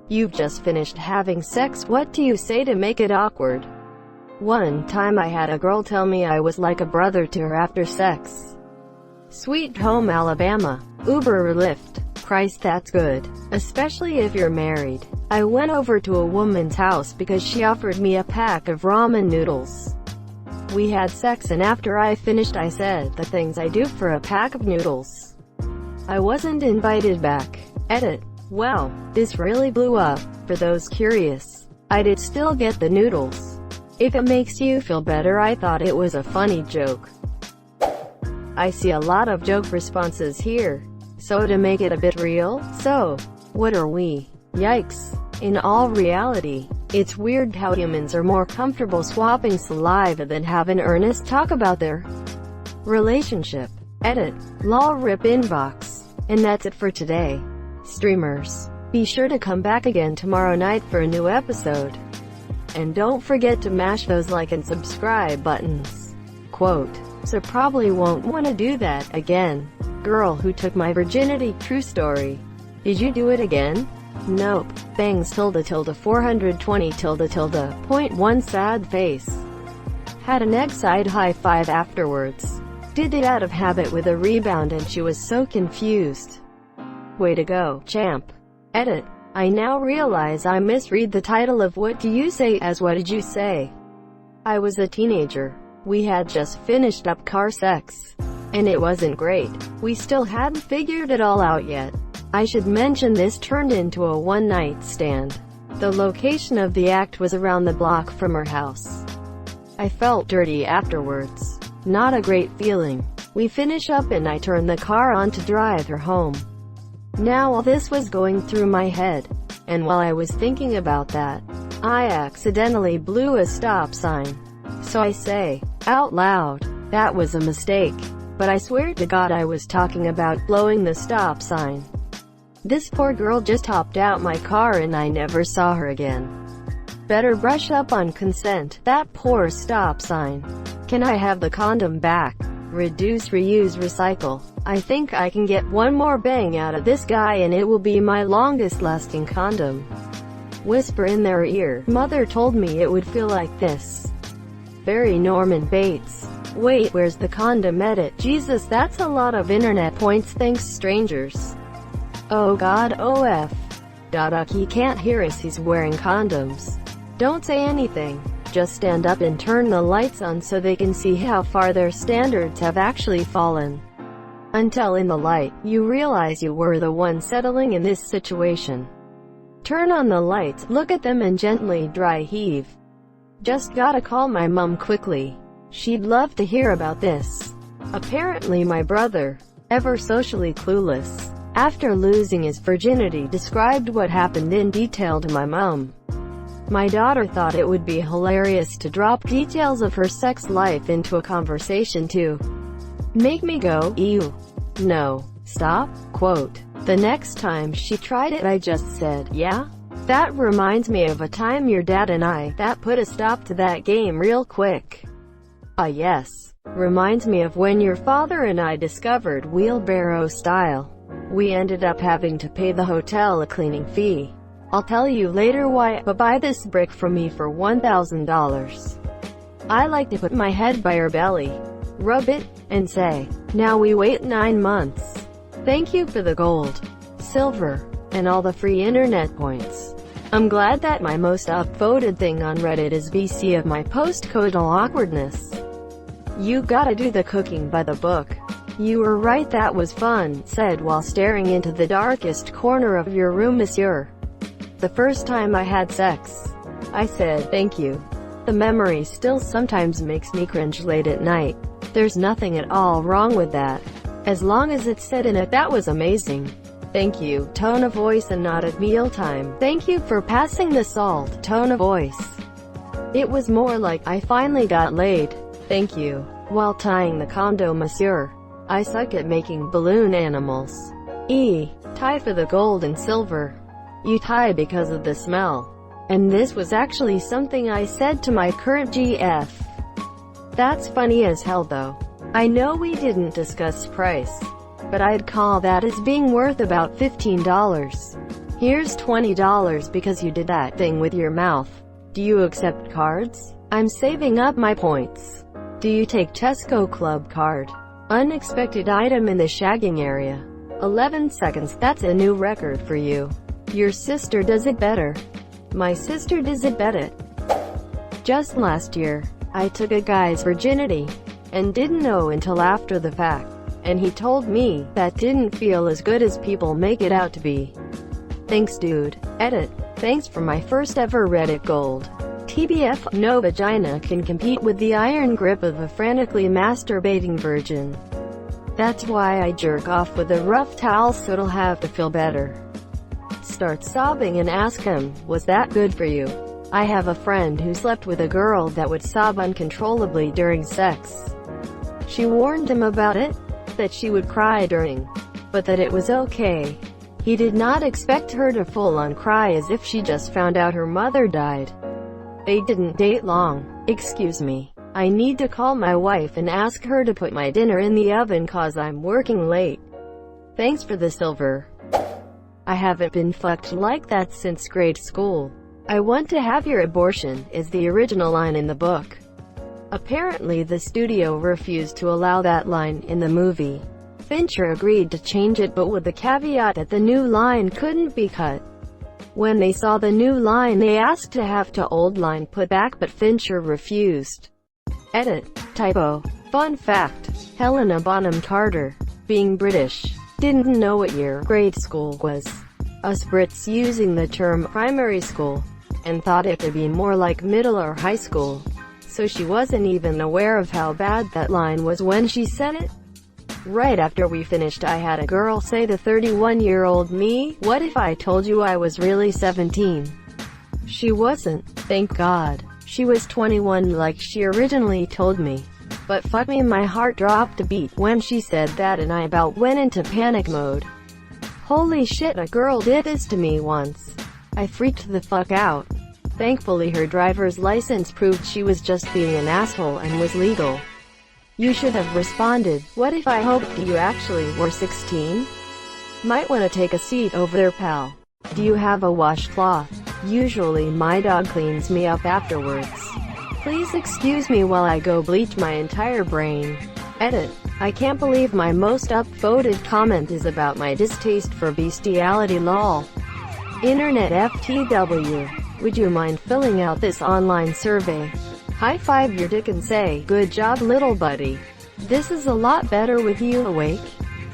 You've just finished having sex, what do you say to make it awkward? One time I had a girl tell me I was like a brother to her after sex. Sweet Home Alabama. Uber or Lyft. Christ, that's good. Especially if you're married. I went over to a woman's house because she offered me a pack of ramen noodles. We had sex, and after I finished I said the things I do for a pack of noodles. I wasn't invited back. Edit. Well, this really blew up. For those curious, I did still get the noodles. If it makes you feel better, I thought it was a funny joke. I see a lot of joke responses here. So to make it a bit real, so, what are we? Yikes. In all reality, it's weird how humans are more comfortable swapping saliva than have an earnest talk about their relationship. Edit. Lol rip inbox. And that's it for today. Streamers, be sure to come back again tomorrow night for a new episode. And don't forget to mash those like and subscribe buttons. Quote. So probably won't want to do that again. Girl who took my virginity, true story. Did you do it again? Nope. Bangs tilde 420 .1 sad face. Had an egg side high five afterwards. Did it out of habit with a rebound and she was so confused. Way to go, champ. Edit. I now realize I misread the title of What Do You Say as What Did You Say? I was a teenager. We had just finished up car sex. And it wasn't great. We still hadn't figured it all out yet. I should mention this turned into a one-night stand. The location of the act was around the block from her house. I felt dirty afterwards. Not a great feeling. We finish up and I turn the car on to drive her home. Now all this was going through my head. And while I was thinking about that, I accidentally blew a stop sign. So I say, out loud, that was a mistake. But I swear to God I was talking about blowing the stop sign. This poor girl just hopped out my car and I never saw her again. Better brush up on consent. That poor stop sign. Can I have the condom back? Reduce, reuse, recycle. I think I can get one more bang out of this guy and it will be my longest lasting condom. Whisper in their ear. Mother told me it would feel like this. Very Norman Bates. Wait, where's the condom? Edit. Jesus, that's a lot of internet points, thanks strangers. Oh God, OF. He can't hear us, he's wearing condoms. Don't say anything. Just stand up and turn the lights on so they can see how far their standards have actually fallen. Until in the light, you realize you were the one settling in this situation. Turn on the lights, look at them and gently dry heave. Just gotta call my mom quickly. She'd love to hear about this. Apparently my brother, ever socially clueless, after losing his virginity described what happened in detail to my mom. My daughter thought it would be hilarious to drop details of her sex life into a conversation to make me go, ew. No. Stop. Quote. The next time she tried it I just said, yeah? That reminds me of a time your dad and I, that put a stop to that game real quick. Ah yes. Reminds me of when your father and I discovered wheelbarrow style. We ended up having to pay the hotel a cleaning fee. I'll tell you later why, but buy this brick from me for $1,000. I like to put my head by her belly, rub it, and say, now we wait 9 months. Thank you for the gold, silver, and all the free internet points. I'm glad that my most upvoted thing on Reddit is BC of my post-coital awkwardness. You gotta do the cooking by the book. You were right, that was fun, said while staring into the darkest corner of your room, monsieur. The first time I had sex, I said, thank you. The memory still sometimes makes me cringe late at night. There's nothing at all wrong with that. As long as it's said in it, that was amazing. Thank you, tone of voice and not at mealtime. Thank you for passing the salt, tone of voice. It was more like, I finally got laid. Thank you. While tying the condom, monsieur. I suck at making balloon animals. Tie for the gold and silver. You tie because of the smell. And this was actually something I said to my current GF. That's funny as hell though. I know we didn't discuss price, but I'd call that as being worth about $15. Here's $20 because you did that thing with your mouth. Do you accept cards? I'm saving up my points. Do you take Tesco Club card? Unexpected item in the shagging area. 11 seconds. That's a new record for you. Your sister does it better. My sister does it better. Just last year, I took a guy's virginity, and didn't know until after the fact, and he told me that didn't feel as good as people make it out to be. Thanks dude. Edit. Thanks for my first ever Reddit gold. TBF, no vagina can compete with the iron grip of a frantically masturbating virgin. That's why I jerk off with a rough towel so it'll have to feel better. Start sobbing and ask him, was that good for you? I have a friend who slept with a girl that would sob uncontrollably during sex. She warned him about it, that she would cry during, but that it was okay. He did not expect her to full-on cry as if she just found out her mother died. They didn't date long. Excuse me. I need to call my wife and ask her to put my dinner in the oven cause I'm working late. Thanks for the silver. I haven't been fucked like that since grade school. I want to have your abortion, is the original line in the book. Apparently the studio refused to allow that line in the movie. Fincher agreed to change it but with the caveat that the new line couldn't be cut. When they saw the new line they asked to have the old line put back but Fincher refused. Edit. Typo. Fun fact. Helena Bonham Carter, being British, didn't know what year grade school was. Us Brits using the term primary school, and thought it to be more like middle or high school. So she wasn't even aware of how bad that line was when she said it. Right after we finished I had a girl say to 31-year-old me, what if I told you I was really 17? She wasn't, thank God. She was 21 like she originally told me. But fuck me, my heart dropped a beat when she said that and I about went into panic mode. Holy shit, a girl did this to me once. I freaked the fuck out. Thankfully her driver's license proved she was just being an asshole and was legal. You should have responded, what if I hoped you actually were 16? Might want to take a seat over there, pal. Do you have a washcloth? Usually my dog cleans me up afterwards. Please excuse me while I go bleach my entire brain. Edit. I can't believe my most upvoted comment is about my distaste for bestiality lol. Internet FTW. Would you mind filling out this online survey? High five your dick and say, good job little buddy. This is a lot better with you awake.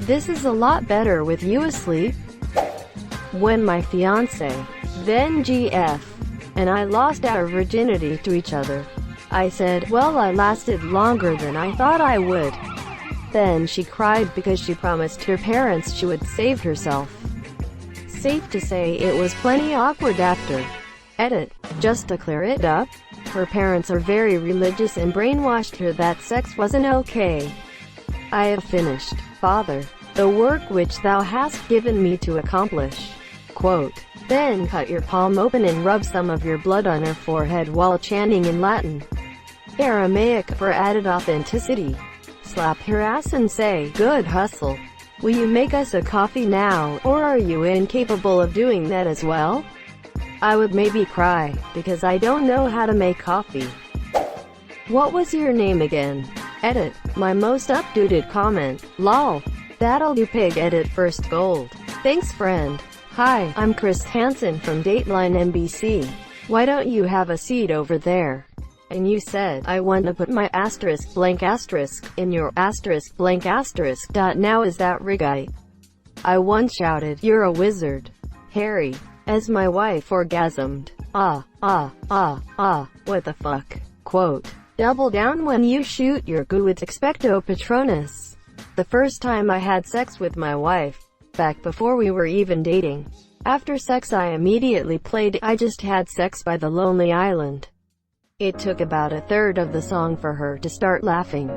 This is a lot better with you asleep. When my fiance, then GF, and I lost our virginity to each other, I said, well, I lasted longer than I thought I would. Then she cried because she promised her parents she would save herself. Safe to say it was plenty awkward after. Edit. Just to clear it up, her parents are very religious and brainwashed her that sex wasn't okay. I have finished, Father, the work which thou hast given me to accomplish. Quote. Then cut your palm open and rub some of your blood on her forehead while chanting in Latin, Aramaic for added authenticity. Slap her ass and say, good hustle. Will you make us a coffee now, or are you incapable of doing that as well? I would maybe cry, because I don't know how to make coffee. What was your name again? Edit. My most updated comment. Lol. That'll do pig. Edit first gold. Thanks friend. Hi, I'm Chris Hansen from Dateline NBC. Why don't you have a seat over there? And you said, I want to put my asterisk blank asterisk in your asterisk blank asterisk. Now is that rigite? I once shouted, you're a wizard, Harry, as my wife orgasmed. What the fuck? Quote. Double down when you shoot your goo with expecto patronus. The first time I had sex with my wife, back before we were even dating. After sex I immediately played I Just Had Sex by The Lonely Island. It took about a third of the song for her to start laughing.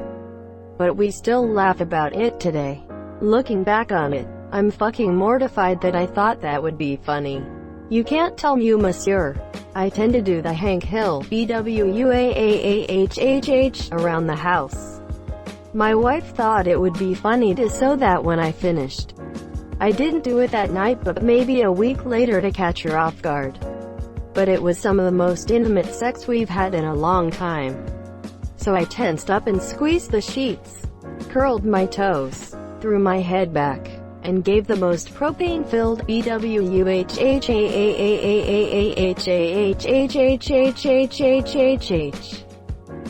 But we still laugh about it today. Looking back on it, I'm fucking mortified that I thought that would be funny. You can't tell me, monsieur. I tend to do the Hank Hill BWUAAAHHH around the house. My wife thought it would be funny to sew that when I finished. I didn't do it that night, but maybe a week later to catch her off guard. But it was some of the most intimate sex we've had in a long time. So I tensed up and squeezed the sheets, curled my toes, threw my head back, and gave the most propane-filled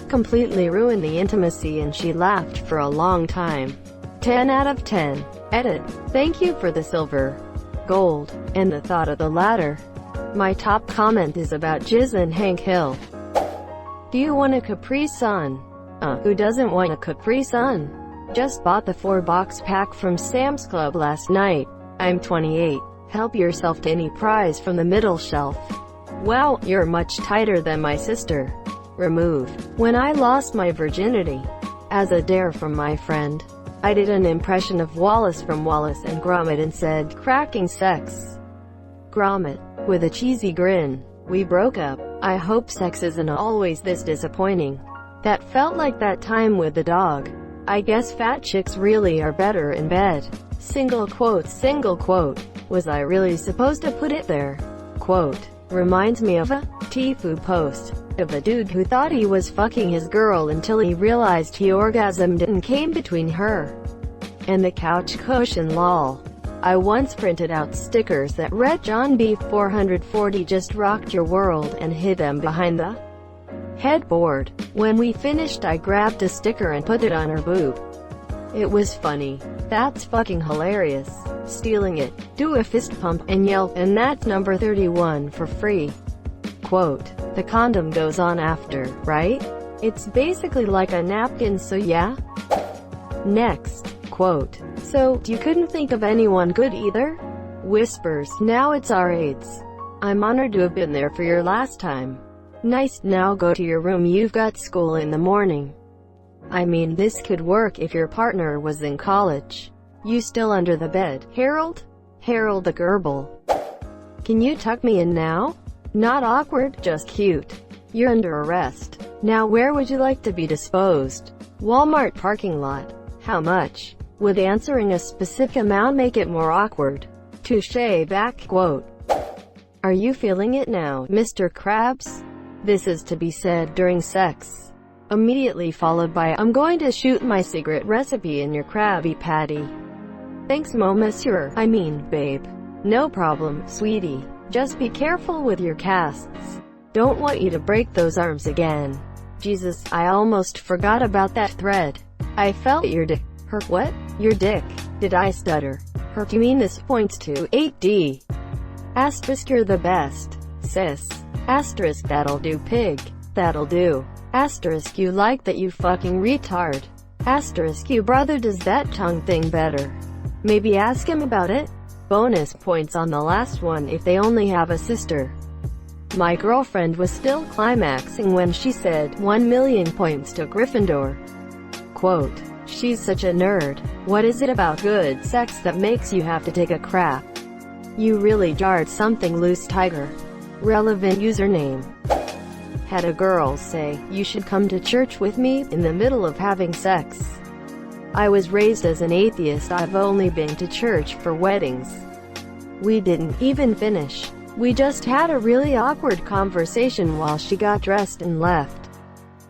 completely ruined the intimacy, and she laughed for a long time. 10 out of 10. Edit. Thank you for the silver, gold, and the thought of the latter. My top comment is about Jizz and Hank Hill. Do you want a Capri Sun? Who doesn't want a Capri Sun? Just bought the 4-box pack from Sam's Club last night. I'm 28. Help yourself to any prize from the middle shelf. Wow, you're much tighter than my sister. Removed. When I lost my virginity, as a dare from my friend, I did an impression of Wallace from Wallace and Gromit and said, cracking sex. Gromit, with a cheesy grin. We broke up. I hope sex isn't always this disappointing. That felt like that time with the dog. I guess fat chicks really are better in bed. Single quote. Was I really supposed to put it there? Quote. Reminds me of a Tfue post of a dude who thought he was fucking his girl until he realized he orgasmed and came between her and the couch cushion. Lol. I once printed out stickers that read John B. 440 just rocked your world and hid them behind the headboard. When we finished, I grabbed a sticker and put it on her boob. It was funny. That's fucking hilarious. Stealing it, do a fist pump, and yell, and that's number 31 for free. Quote. The condom goes on after, right? It's basically like a napkin, so yeah? Next. Quote. So, you couldn't think of anyone good either? Whispers. Now it's our AIDS. I'm honored to have been there for your last time. Nice, now go to your room, you've got school in the morning. I mean, this could work if your partner was in college. You still under the bed, Harold? Harold the Gerbil. Can you tuck me in now? Not awkward, just cute. You're under arrest. Now where would you like to be disposed? Walmart parking lot. How much? Would answering a specific amount make it more awkward? Touché back. Quote. Are you feeling it now, Mr. Krabs? This is to be said during sex, immediately followed by, I'm going to shoot my secret recipe in your Krabby Patty. Thanks monsieur, I mean, babe. No problem, sweetie. Just be careful with your casts. Don't want you to break those arms again. Jesus, I almost forgot about that thread. I felt your dick. Her what? Your dick. Did I stutter? Her, you mean this points to 8D. Asterisk, you're the best, sis. Asterisk, that'll do, pig. That'll do. Asterisk, you like that, you fucking retard. Asterisk, you brother does that tongue thing better. Maybe ask him about it. Bonus points on the last one if they only have a sister. My girlfriend was still climaxing when she said 1 million points to Gryffindor. Quote. She's such a nerd. What is it about good sex that makes you have to take a crap? You really jarred something loose, tiger. Relevant username. Had a girl say, you should come to church with me, in the middle of having sex. I was raised as an atheist, I've only been to church for weddings. We didn't even finish. We just had a really awkward conversation while she got dressed and left.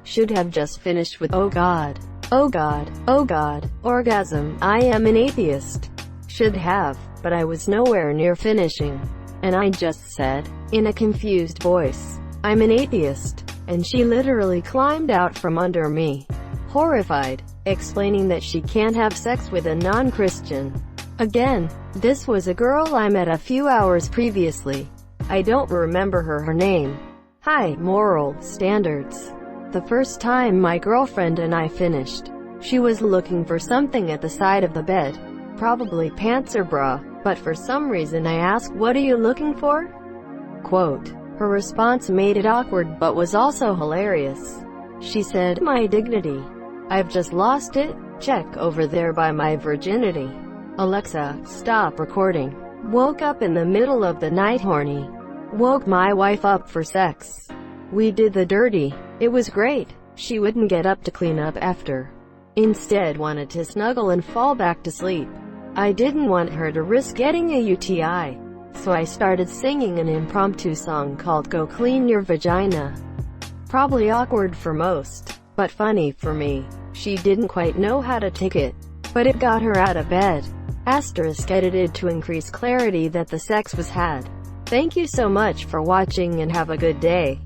Should have just finished with, oh God, oh God, oh God, orgasm, I am an atheist. Should have, but I was nowhere near finishing. And I just said, in a confused voice, I'm an atheist. And she literally climbed out from under me, horrified, explaining that she can't have sex with a non-Christian. Again, this was a girl I met a few hours previously. I don't remember her name. High moral standards. The first time my girlfriend and I finished, she was looking for something at the side of the bed. Probably pants or bra, but for some reason I asked, what are you looking for? Quote. Her response made it awkward but was also hilarious. She said, my dignity. I've just lost it. Check over there by my virginity. Alexa, stop recording. Woke up in the middle of the night horny. Woke my wife up for sex. We did the dirty. It was great. She wouldn't get up to clean up after. Instead wanted to snuggle and fall back to sleep. I didn't want her to risk getting a UTI, so I started singing an impromptu song called Go Clean Your Vagina. Probably awkward for most, but funny for me. She didn't quite know how to take it, but it got her out of bed. Asterisk edited to increase clarity that the sex was had. Thank you so much for watching and have a good day.